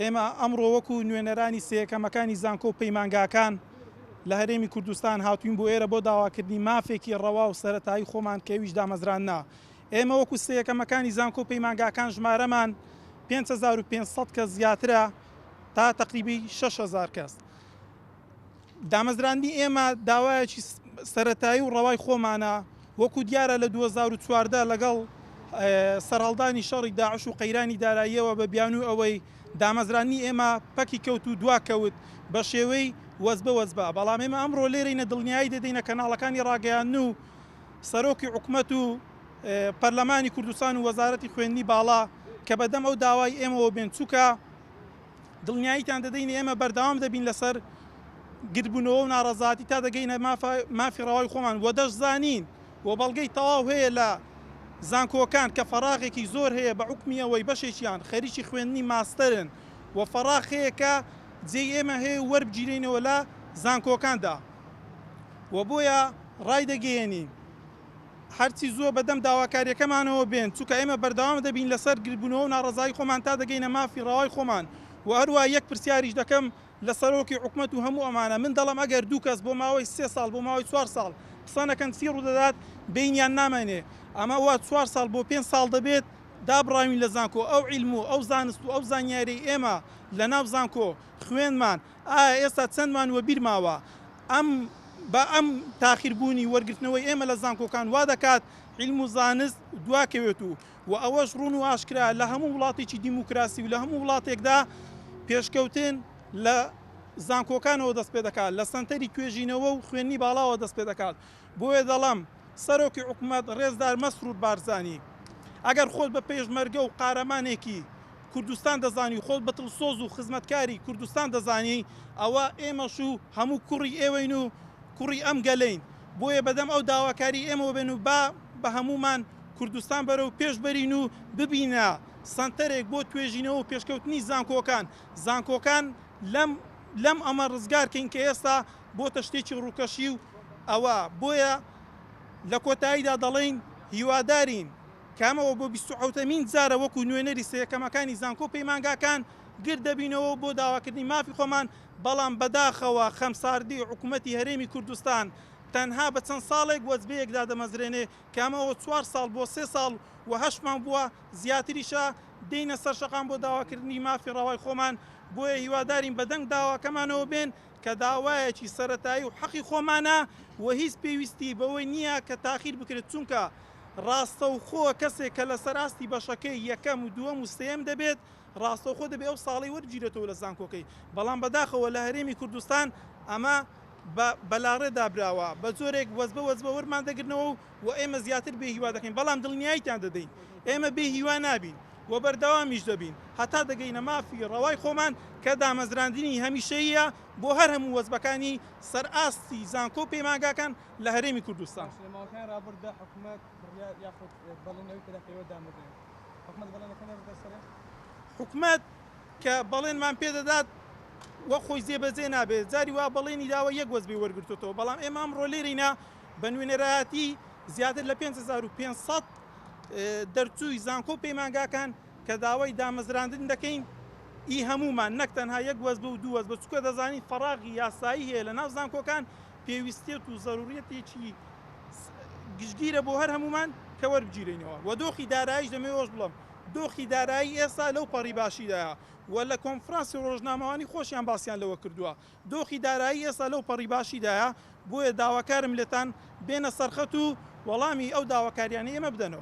ئێمە ئەمڕۆ وەکو نوێنەرانی سەیەکەمەکانی زانکۆ و پەیمانگاکان لە هەرێمی کوردستان هاتوین بۆ ئێرە بۆ داواکردنی مافێکی ڕەوا و سەرەتایی خۆمان کەویش دامەزراننا. ئێمە وەکو سەیەکەمەکانی زانکۆ و پەیمانگاکان ژمارەمان 5500 کەس زیاترە تا تقریبی 6000 کەس. دامەزراندنی ئێمە داوایەکی سەرەتایی و ڕەوای خۆمانە وەکو دیارە لە 2014 لەگەڵ سەرهەڵدانی شەڕی داعش و قەیرانی داراییەوە بە بیانوو ئەوەی دامەزرانی ئێمە پەکی کەوت و دواکەوت بە شێوەی وەزبە وەزبە. بەڵام ئێمە ئەمڕۆ لێرەینە دڵنیایی دەدەینە کەناڵەکانی ڕاگەیاندن و سەرۆکی حکوومەت و پەرلەمانی کوردستان و وەزارەتی خوێندنی باڵا کە بەدەم ئەو داوای ئێمەوە بێن چووکە دڵنیاییتان دەدەینە ئێمە بەردەوام دەبین لەسەر گرتبوونەوە و ناڕەزاتی تا دەگەینە مافی ڕەوای خۆمان وە دەشزانین و بەڵگەی تەواو هەیە لە زانکۆکان کە فەراغێکی زۆر هەیە بە حکمیەوەی بەشێکیان خەریکی خوێندنی ماستەرن و فەراغ هەیە کە جێی ئێمە هەیە وەربگیرینەوە لە زانکۆکاندا و بۆیە ڕای دەگەیەنین هەرچی زۆر بەدەم داواکاریەکەمانەوە بێن چونکە ئێمە بەردەوام دەبین لەسەر گرتبوونەوە و ناڕەزایی خۆمان تا دەگەینە مافی ڕەوای خۆمان و هەروە یەک پرسیاریش دەکەم لە سەرۆکی حکوومەت و هەموو ئەمانە من دەڵم ئەگەر 2 کەس بۆ ماوەی 3 ساڵ بۆ ماوەی 4 ساڵ قسە نەکەن چی ڕوودەدات بینیان نامێنێ ئەمە وا 4 ساڵ بۆ 5 ساڵ دەبێت دابڕاوین لە زانکۆ ئەو عیلم و ئەو زانست و ئەو زانیاری ئێمە لە ناو زانکۆ خوێنمان ئایا ئێستا چەندمان وە بیر ماوە بە ئەم تاخیربوونی وەرگرتنەوەی ئێمە لە زانکۆکان وا دەکات عیلم و زانست دواکەوێت و ئەوەش ڕوون و ئاشکرا لە هەموو وڵاتێکی دیموکراسی و لە هەموو وڵاتێکدا پێشکەوتن لە زانکۆکانەوە دەست پێ دەکات لە سەنتەری توێژینەوە و خوێنی باڵاوە دەست پێ دەکات. بۆیە دەڵام سەرۆکی حکوومەت ڕێزدار مەسرور بارزانی ئەگەر خۆت بە پێشمەرگە و قارەمانێکی کوردستان دەزانی و خۆت بەتڵسۆز و خزمەتکاری کوردستان دەزانی ئەوە ئێمەش و هەموو کوڕی ئێوەین و کوڕی ئەم گەلەین. بۆیە بەدەم ئەو داواکاری ئێمەوە بێن و بە هەمومان کوردستان بەرە و پێشبەرین و ببینە سەنتەرێک بۆ توێژینەوە و پێشکەوتنی زانکۆکان لەم ئەمە ڕزگارکەین کە ئێستا بۆتە شتێکی ڕووکەشی و ئەوە بۆیە لە کۆتاییدا دەڵێن هیوادارین کامەوە بۆ 27مین جارە وەکو نوێنەری سەیەکەمەکانی زانکۆ پەیمانگاکان گرت دەبینەوە بۆ داواکردنی مافی خۆمان بەڵام بەداخەوە خەمساردی حکوومەتی هەرێمی کوردستان تەنها بە چەند ساڵێک وەزبەیەکدا دەمەزرێنێ کامەوە 4 ساڵ بۆ 3 ساڵ و 8مان بووە زیاتریشە دێنە سەر شەقام بۆ داواکردنی مافی ڕەوای خۆمان. بۆیە هیوادارین بەدەنگ داواکەمانەوە بێن کە داوایەکی سەرەتایی و حەقی خۆمانە و هیچ پێویستی بەوەی نییە کە تاخیر بکرێت چونکە ڕاستە و خۆ کەسێک کە لەسەر ئاستی بەشەکەی یەکەم و دووەم و سێم دەبێت ڕاستەوخۆ دەبێت ئەو ساڵی وەرگیرێتەوە لە زانکۆکەی. بەڵام بەداخەوە لە هەرێمی کوردستان ئەمە بەلاڕێدابراوە بە زۆرێک وەزبە وەرمان دەگرنەوە و ئێمە زیاتر بێ هیوا دەکەین بەڵام دڵنیاییتان دەدەین ئێمە بێ هیوا نابین و بەردەوامیش دەبین هەتا دەگەینە مافی ڕەوای خۆمان کە دامەزراندنی هەمیشەیە بۆ هەر هەموو وەزبەکانی سەر ئاستی زانکۆ پەیمانگاکان لە هەرێمی کوردستان. حکوومەت کە بەڵێنمان پێدەدات وە خۆی زێبەجێ نابێت جاری وا بەڵێنی داوە یەک وەزبی وەرگرتوتەوە بەڵام ئێمە ئەمڕۆ لێرەینە بە نوێنەرایەتی زیاتر لە 5500 دەرچووی زانکۆ پەیمانگاکان کە داوای دامەزراندن دەکەین ئی هەمومان نەک تەنها یەک وەزبە و دوو وەزبە چونکە دەزانین فەراغی یاسایی هەیە لە ناو زانکۆکان پێویستێت و زەروریەتێکی گشتگیرە بۆ هەر هەمومان کە وەربگیرێنەوە و دۆخی داراییش دەمەوێت بڵم دۆخی دارایی ئێستا لەو پەڕی باشیدایە و لە کۆنفرانسی ڕۆژنامەوانی خۆشیان باسییان لەوە کردووە دۆخی دارایی ئێستا لەو پەڕی باشیدایە بۆیە داواکارم لێتان بێنە سەرخەت و وەڵامی ئەو داواکاریانە ئێمە بدەنەوە.